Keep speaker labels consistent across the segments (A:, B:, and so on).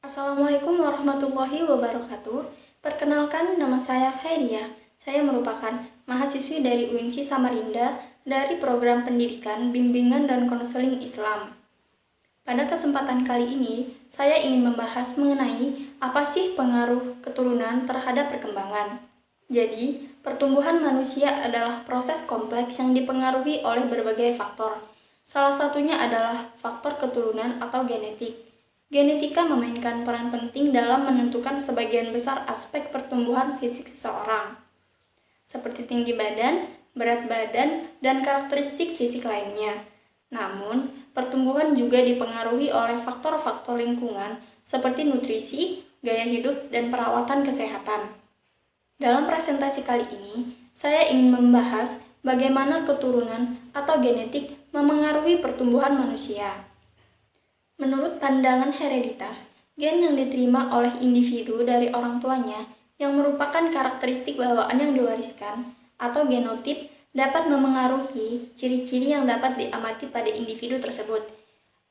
A: Assalamualaikum warahmatullahi wabarakatuh. Perkenalkan, nama saya Khairiyah. Saya merupakan mahasiswi dari UINSI Samarinda dari program pendidikan, bimbingan, dan konseling Islam. Pada kesempatan kali ini, saya ingin membahas mengenai apa sih pengaruh keturunan terhadap perkembangan. Jadi, pertumbuhan manusia adalah proses kompleks yang dipengaruhi oleh berbagai faktor. Salah satunya adalah faktor keturunan atau genetik. Genetika memainkan peran penting dalam menentukan sebagian besar aspek pertumbuhan fisik seseorang, seperti tinggi badan, berat badan, dan karakteristik fisik lainnya. Namun, pertumbuhan juga dipengaruhi oleh faktor-faktor lingkungan seperti nutrisi, gaya hidup, dan perawatan kesehatan. Dalam presentasi kali ini, saya ingin membahas bagaimana keturunan atau genetik memengaruhi pertumbuhan manusia. Menurut pandangan hereditas, gen yang diterima oleh individu dari orang tuanya yang merupakan karakteristik bawaan yang diwariskan atau genotip dapat memengaruhi ciri-ciri yang dapat diamati pada individu tersebut,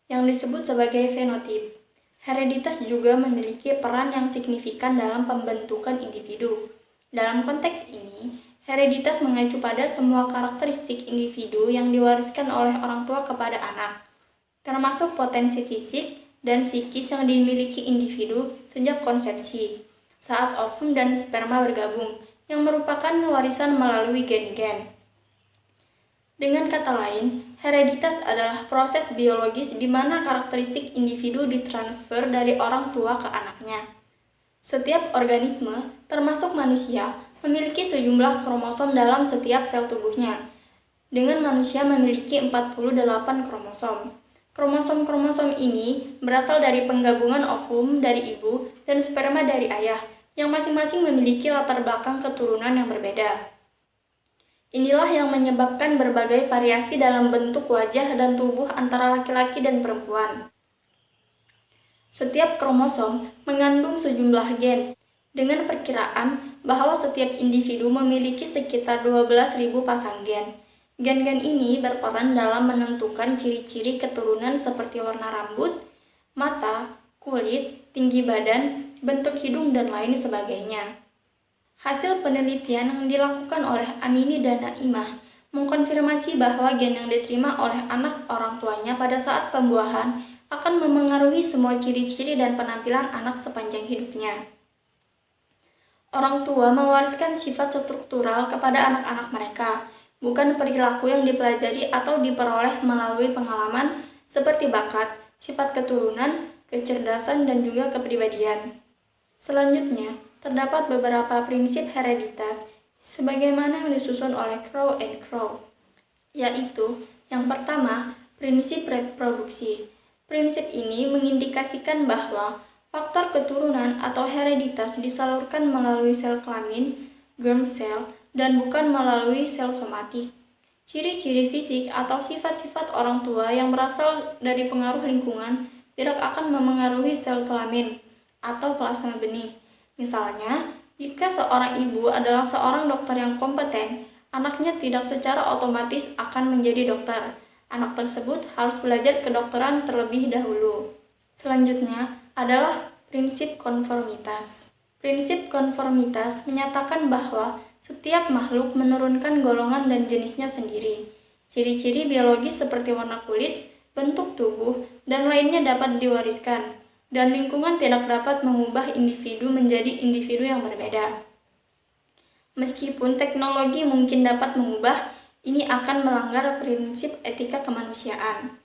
A: yang disebut sebagai fenotip. Hereditas juga memiliki peran yang signifikan dalam pembentukan individu. Dalam konteks ini, hereditas mengacu pada semua karakteristik individu yang diwariskan oleh orang tua kepada anak, termasuk potensi fisik dan psikis yang dimiliki individu sejak konsepsi, saat ovum dan sperma bergabung, yang merupakan warisan melalui gen-gen. Dengan kata lain, hereditas adalah proses biologis di mana karakteristik individu ditransfer dari orang tua ke anaknya. Setiap organisme, termasuk manusia, memiliki sejumlah kromosom dalam setiap sel tubuhnya. Dengan manusia memiliki 48 kromosom. Kromosom-kromosom ini berasal dari penggabungan ovum dari ibu dan sperma dari ayah, yang masing-masing memiliki latar belakang keturunan yang berbeda. Inilah yang menyebabkan berbagai variasi dalam bentuk wajah dan tubuh antara laki-laki dan perempuan. Setiap kromosom mengandung sejumlah gen, dengan perkiraan bahwa setiap individu memiliki sekitar 12.000 pasang gen. Gen-gen ini berperan dalam menentukan ciri-ciri keturunan seperti warna rambut, mata, kulit, tinggi badan, bentuk hidung, dan lain sebagainya. Hasil penelitian yang dilakukan oleh Amini dan Naimah mengkonfirmasi bahwa gen yang diterima oleh anak orang tuanya pada saat pembuahan akan memengaruhi semua ciri-ciri dan penampilan anak sepanjang hidupnya. Orang tua mewariskan sifat struktural kepada anak-anak mereka, bukan perilaku yang dipelajari atau diperoleh melalui pengalaman seperti bakat, sifat keturunan, kecerdasan, dan juga kepribadian. Selanjutnya, terdapat beberapa prinsip hereditas sebagaimana yang disusun oleh Crow and Crow, yaitu yang pertama, prinsip reproduksi. Prinsip ini mengindikasikan bahwa faktor keturunan atau hereditas disalurkan melalui sel kelamin, germ cell, dan bukan melalui sel somatik. Ciri-ciri fisik atau sifat-sifat orang tua yang berasal dari pengaruh lingkungan tidak akan memengaruhi sel kelamin atau plasma benih. Misalnya, jika seorang ibu adalah seorang dokter yang kompeten, anaknya tidak secara otomatis akan menjadi dokter. Anak tersebut harus belajar kedokteran terlebih dahulu. Selanjutnya adalah prinsip konformitas. Prinsip konformitas menyatakan bahwa setiap makhluk menurunkan golongan dan jenisnya sendiri. Ciri-ciri biologis seperti warna kulit, bentuk tubuh, dan lainnya dapat diwariskan, dan lingkungan tidak dapat mengubah individu menjadi individu yang berbeda. Meskipun teknologi mungkin dapat mengubah, ini akan melanggar prinsip etika kemanusiaan.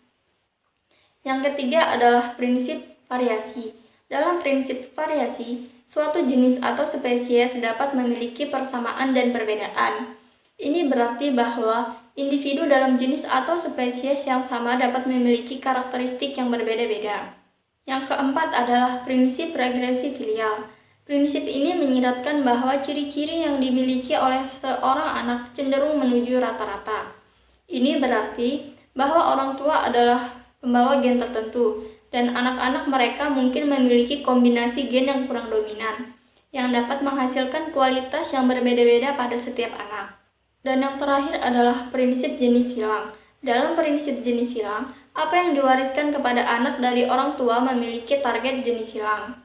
A: Yang ketiga adalah prinsip variasi. Dalam prinsip variasi, suatu jenis atau spesies dapat memiliki persamaan dan perbedaan. Ini berarti bahwa individu dalam jenis atau spesies yang sama dapat memiliki karakteristik yang berbeda-beda. Yang keempat adalah prinsip regresi filial. Prinsip ini menyiratkan bahwa ciri-ciri yang dimiliki oleh seorang anak cenderung menuju rata-rata. Ini berarti bahwa orang tua adalah pembawa gen tertentu, dan anak-anak mereka mungkin memiliki kombinasi gen yang kurang dominan, yang dapat menghasilkan kualitas yang berbeda-beda pada setiap anak. Dan yang terakhir adalah prinsip jenis silang. Dalam prinsip jenis silang, Apa yang diwariskan kepada anak dari orang tua memiliki target jenis silang.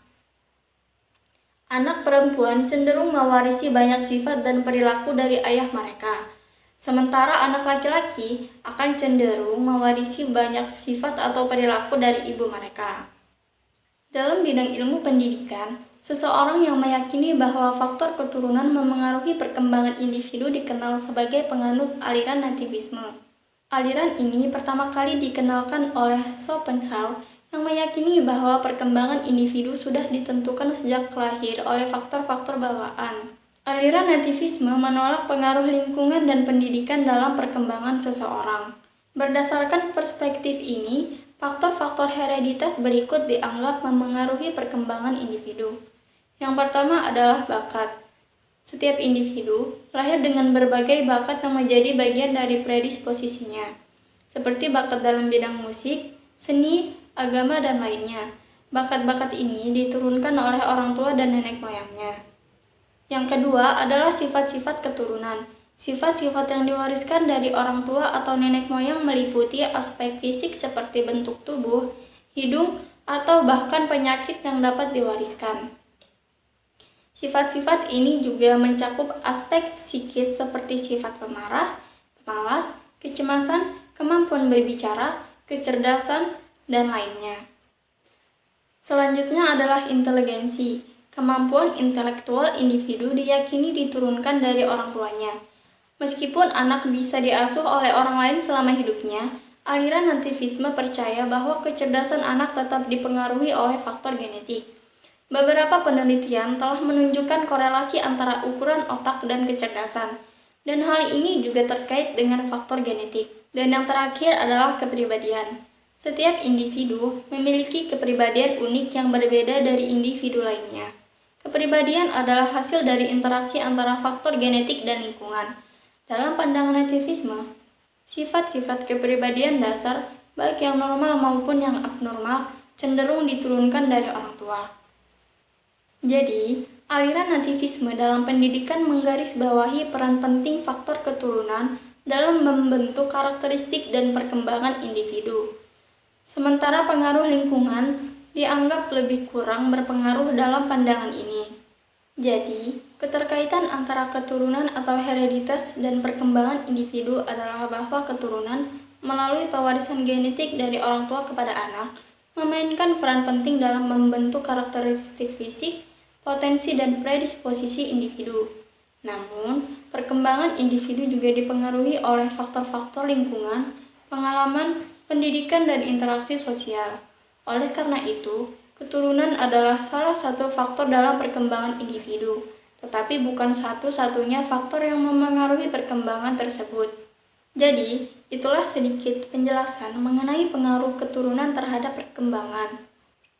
A: Anak perempuan cenderung mewarisi banyak sifat dan perilaku dari ayah mereka. Sementara anak laki-laki akan cenderung mewarisi banyak sifat atau perilaku dari ibu mereka. Dalam bidang ilmu pendidikan, seseorang yang meyakini bahwa faktor keturunan memengaruhi perkembangan individu dikenal sebagai penganut aliran nativisme. Aliran ini pertama kali dikenalkan oleh Schopenhauer yang meyakini bahwa perkembangan individu sudah ditentukan sejak lahir oleh faktor-faktor bawaan. Aliran nativisme menolak pengaruh lingkungan dan pendidikan dalam perkembangan seseorang. Berdasarkan perspektif ini, faktor-faktor hereditas berikut dianggap memengaruhi perkembangan individu. Yang pertama adalah bakat. Setiap individu lahir dengan berbagai bakat yang menjadi bagian dari predisposisinya, seperti bakat dalam bidang musik, seni, agama, dan lainnya. Bakat-bakat ini diturunkan oleh orang tua dan nenek moyangnya. Yang kedua adalah sifat-sifat keturunan. Sifat-sifat yang diwariskan dari orang tua atau nenek moyang meliputi aspek fisik seperti bentuk tubuh, hidung, atau bahkan penyakit yang dapat diwariskan. Sifat-sifat ini juga mencakup aspek psikis seperti sifat pemarah, pemalas, kecemasan, kemampuan berbicara, kecerdasan, dan lainnya. Selanjutnya adalah inteligensi. Kemampuan intelektual individu diyakini diturunkan dari orang tuanya. Meskipun anak bisa diasuh oleh orang lain selama hidupnya, aliran nativisme percaya bahwa kecerdasan anak tetap dipengaruhi oleh faktor genetik. Beberapa penelitian telah menunjukkan korelasi antara ukuran otak dan kecerdasan, dan hal ini juga terkait dengan faktor genetik. Dan yang terakhir adalah kepribadian. Setiap individu memiliki kepribadian unik yang berbeda dari individu lainnya. Kepribadian adalah hasil dari interaksi antara faktor genetik dan lingkungan. Dalam pandangan nativisme, sifat-sifat kepribadian dasar, baik yang normal maupun yang abnormal, cenderung diturunkan dari orang tua. Jadi, aliran nativisme dalam pendidikan menggarisbawahi peran penting faktor keturunan dalam membentuk karakteristik dan perkembangan individu. Sementara pengaruh lingkungan dianggap lebih kurang berpengaruh dalam pandangan ini. Jadi, keterkaitan antara keturunan atau hereditas dan perkembangan individu adalah bahwa keturunan melalui pewarisan genetik dari orang tua kepada anak memainkan peran penting dalam membentuk karakteristik fisik, potensi, dan predisposisi individu. Namun, perkembangan individu juga dipengaruhi oleh faktor-faktor lingkungan, pengalaman, pendidikan, dan interaksi sosial. Oleh karena itu, keturunan adalah salah satu faktor dalam perkembangan individu, tetapi bukan satu-satunya faktor yang memengaruhi perkembangan tersebut. Jadi, itulah sedikit penjelasan mengenai pengaruh keturunan terhadap perkembangan.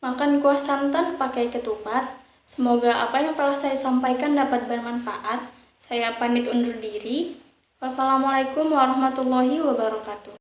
A: Makan kuah santan pakai ketupat. Semoga apa yang telah saya sampaikan dapat bermanfaat. Saya pamit undur diri. Wassalamualaikum warahmatullahi wabarakatuh.